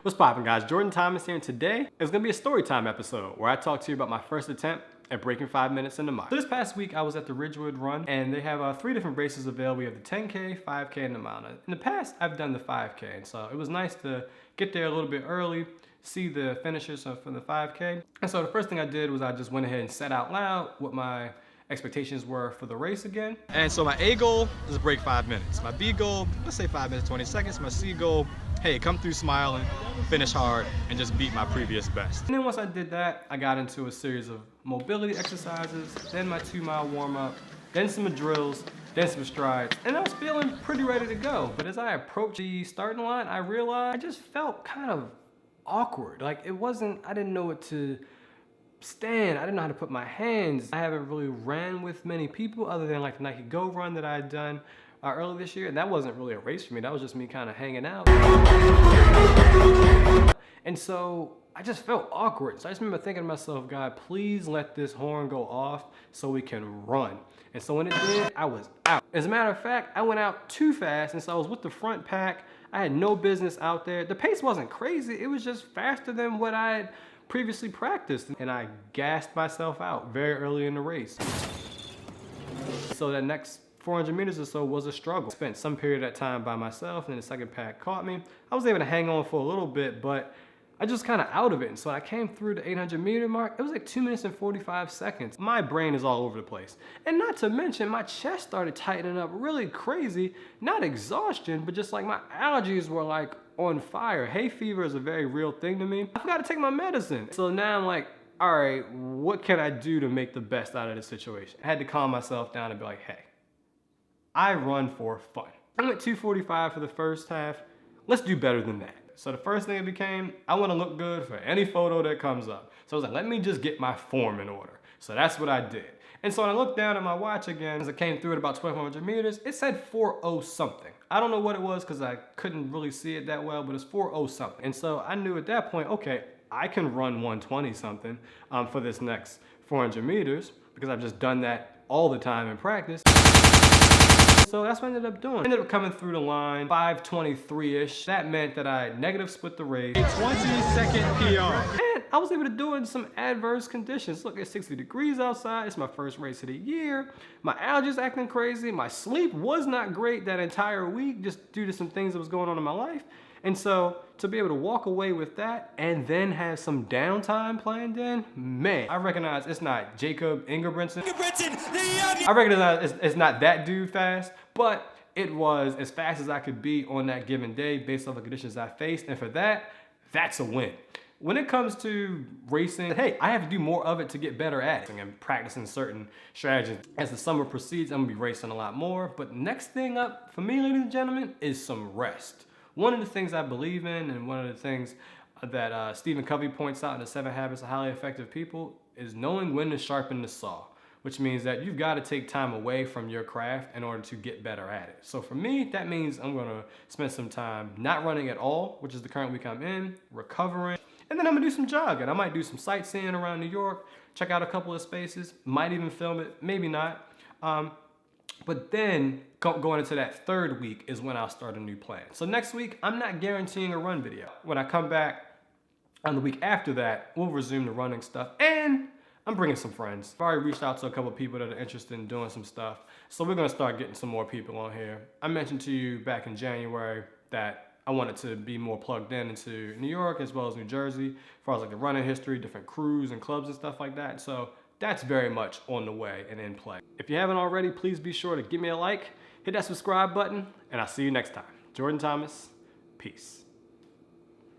What's poppin', guys? Jordan Thomas here, and today is gonna be a story time episode where I talk to you about my first attempt at breaking 5 minutes in the mile. So this past week I was at the Ridgewood Run, and they have 3 different races available. We have the 10K, 5K, and the mile. In the past, I've done the 5K, and so it was nice to get there a little bit early, see the finishers for the 5K. And so the first thing I did was I just went ahead and said out loud what my expectations were for the race again. And so my A goal is to break 5 minutes. My B goal, let's say 5 minutes, 20 seconds. My C goal, hey, come through smiling, finish hard, and just beat my previous best. And then once I did that, I got into a series of mobility exercises, then my 2-mile warm-up, then some drills, then some strides, and I was feeling pretty ready to go. But as I approached the starting line, I realized I just felt kind of awkward. Like it wasn't, I didn't know what to stand. I didn't know how to put my hands. I haven't really ran with many people other than like the Nike Go run that I had done earlier this year, and that wasn't really a race for me. That was just me kind of hanging out. And so I just felt awkward. So I just remember thinking to myself, God, please let this horn go off so we can run. And so when it did, I was out. As a matter of fact, I went out too fast, and so I was with the front pack. I had no business out there. The pace wasn't crazy. It was just faster than what I had previously practiced, and I gassed myself out very early in the race. So the next 400 meters or so was a struggle. Spent some period of that time by myself, and then the second pack caught me. I was able to hang on for a little bit, but I just kind of out of it. And so I came through the 800-meter mark. It was like 2 minutes and 45 seconds. My brain is all over the place. And not to mention, my chest started tightening up really crazy. Not exhaustion, but just like my allergies were like on fire. Hay fever is a very real thing to me. I forgot to take my medicine. So now I'm like, all right, what can I do to make the best out of this situation? I had to calm myself down and be like, hey, I run for fun. I went 2:45 for the first half. Let's do better than that. So the first thing it became, I want to look good for any photo that comes up. So I was like, let me just get my form in order. So that's what I did. And so when I looked down at my watch again, as I came through at about 1,200 meters, it said 4:0 something. I don't know what it was because I couldn't really see it that well, but it's 4:0 something. And so I knew at that point, okay, I can run 120 something for this next 400 meters because I've just done that all the time in practice. So that's what I ended up doing. I ended up coming through the line 5:23-ish. That meant that I negative split the race. 20-second PR. And I was able to do it in some adverse conditions. Look, it's 60 degrees outside. It's my first race of the year. My allergies acting crazy. My sleep was not great that entire week just due to some things that was going on in my life. And so to be able to walk away with that and then have some downtime planned in, man, I recognize it's not Jacob Ingebrigtsen. I recognize it's not that dude fast, but it was as fast as I could be on that given day based on the conditions I faced. And for that, that's a win. When it comes to racing, hey, I have to do more of it to get better at it. And practicing certain strategies. As the summer proceeds, I'm gonna be racing a lot more. But next thing up for me, ladies and gentlemen, is some rest. One of the things I believe in, and one of the things that Stephen Covey points out in the 7 Habits of Highly Effective People, is knowing when to sharpen the saw, which means that you've got to take time away from your craft in order to get better at it. So for me, that means I'm going to spend some time not running at all, which is the current week I'm in, recovering, and then I'm going to do some jogging. I might do some sightseeing around New York, check out a couple of spaces, might even film it, maybe not. But then going into that 3rd week is when I'll start a new plan. So next week, I'm not guaranteeing a run video. When I come back on the week after that, we'll resume the running stuff, and I'm bringing some friends. I've already reached out to a couple of people that are interested in doing some stuff. So we're gonna start getting some more people on here. I mentioned to you back in January that I wanted to be more plugged in into New York as well as New Jersey, as far as like the running history, different crews and clubs and stuff like that. So that's very much on the way and in play. If you haven't already, please be sure to give me a like, hit that subscribe button, and I'll see you next time. Jordan Thomas, peace.